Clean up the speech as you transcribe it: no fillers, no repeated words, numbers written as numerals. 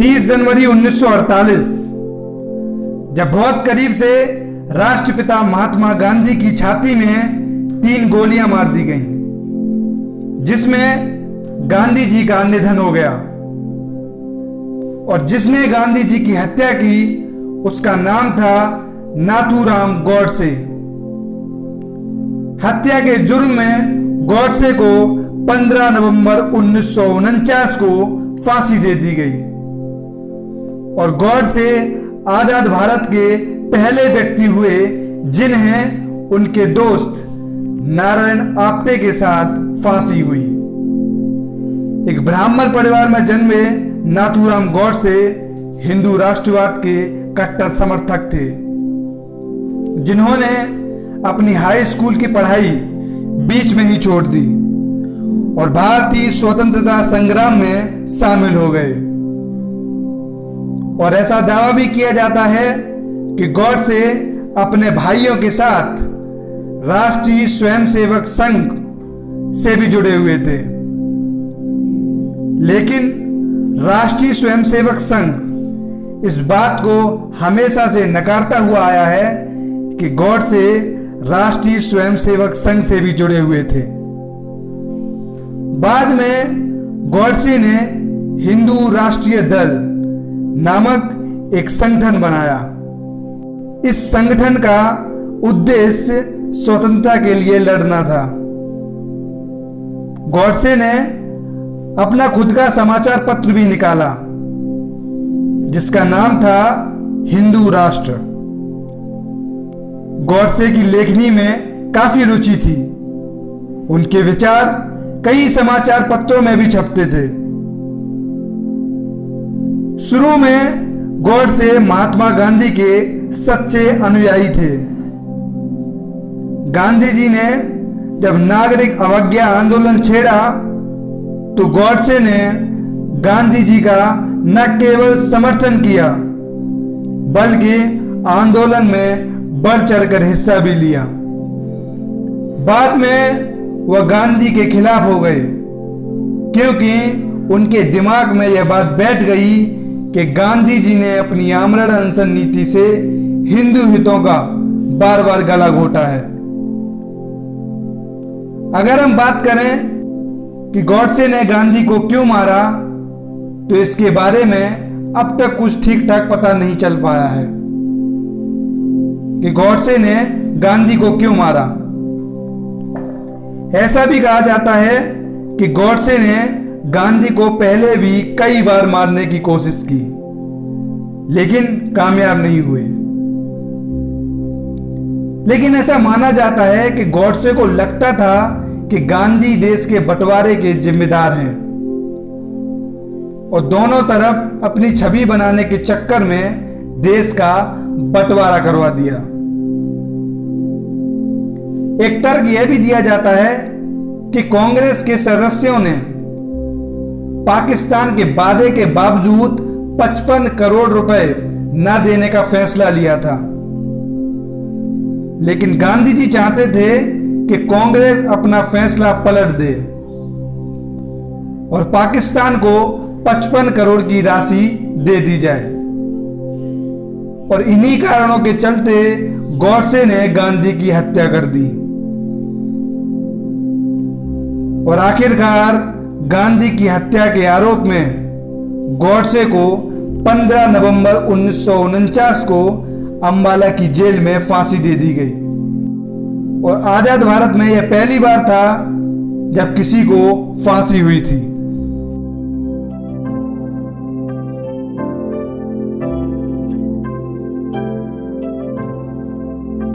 30 जनवरी 1948 जब बहुत करीब से राष्ट्रपिता महात्मा गांधी की छाती में 3 गोलियां मार दी गईं, जिसमें गांधी जी का निधन हो गया। और जिसने गांधी जी की हत्या की उसका नाम था नाथूराम गॉडसे। हत्या के जुर्म में गॉडसे को 15 नवंबर 1949 को फांसी दे दी गई और गॉडसे आजाद भारत के पहले व्यक्ति हुए जिन्हें उनके दोस्त नारायण आप्टे के साथ फांसी हुई। एक ब्राह्मण परिवार में जन्मे नाथूराम गॉडसे हिंदू राष्ट्रवाद के कट्टर समर्थक थे, जिन्होंने अपनी हाई स्कूल की पढ़ाई बीच में ही छोड़ दी और भारतीय स्वतंत्रता संग्राम में शामिल हो गए। और ऐसा दावा भी किया जाता है कि गॉडसे अपने भाइयों के साथ राष्ट्रीय स्वयंसेवक संघ से भी जुड़े हुए थे, लेकिन राष्ट्रीय स्वयंसेवक संघ इस बात को हमेशा से नकारता हुआ आया है कि गॉडसे राष्ट्रीय स्वयंसेवक संघ से भी जुड़े हुए थे। बाद में गॉडसे ने हिंदू राष्ट्रीय दल नामक एक संगठन बनाया। इस संगठन का उद्देश्य स्वतंत्रता के लिए लड़ना था। गॉडसे ने अपना खुद का समाचार पत्र भी निकाला, जिसका नाम था हिंदू राष्ट्र। गॉडसे की लेखनी में काफी रुचि थी। उनके विचार कई समाचार पत्रों में भी छपते थे। शुरू में गॉडसे महात्मा गांधी के सच्चे अनुयायी थे। गांधी जी ने जब नागरिक अवज्ञा आंदोलन छेड़ा तो गॉडसे ने गांधी जी का न केवल समर्थन किया बल्कि आंदोलन में बढ़ चढ़कर हिस्सा भी लिया। बाद में वह गांधी के खिलाफ हो गए, क्योंकि उनके दिमाग में यह बात बैठ गई कि गांधी जी ने अपनी आमरण अनशन नीति से हिंदू हितों का बार बार गला घोटा है। अगर हम बात करें कि गॉडसे ने गांधी को क्यों मारा, तो इसके बारे में अब तक कुछ ठीक ठाक पता नहीं चल पाया है कि गॉडसे ने गांधी को क्यों मारा। ऐसा भी कहा जाता है कि गॉडसे ने गांधी को पहले भी कई बार मारने की कोशिश की, लेकिन कामयाब नहीं हुए। लेकिन ऐसा माना जाता है कि गॉडसे को लगता था कि गांधी देश के बंटवारे के जिम्मेदार हैं और दोनों तरफ अपनी छवि बनाने के चक्कर में देश का बंटवारा करवा दिया। एक तर्क यह भी दिया जाता है कि कांग्रेस के सदस्यों ने पाकिस्तान के वादे के बावजूद 55 करोड़ रुपए न देने का फैसला लिया था, लेकिन गांधी जी चाहते थे कि कांग्रेस अपना फैसला पलट दे और पाकिस्तान को 55 करोड़ की राशि दे दी जाए। और इन्हीं कारणों के चलते गॉडसे ने गांधी की हत्या कर दी और आखिरकार गांधी की हत्या के आरोप में गॉडसे को 15 नवंबर 1949 को अंबाला की जेल में फांसी दे दी गई। और आजाद भारत में यह पहली बार था जब किसी को फांसी हुई थी।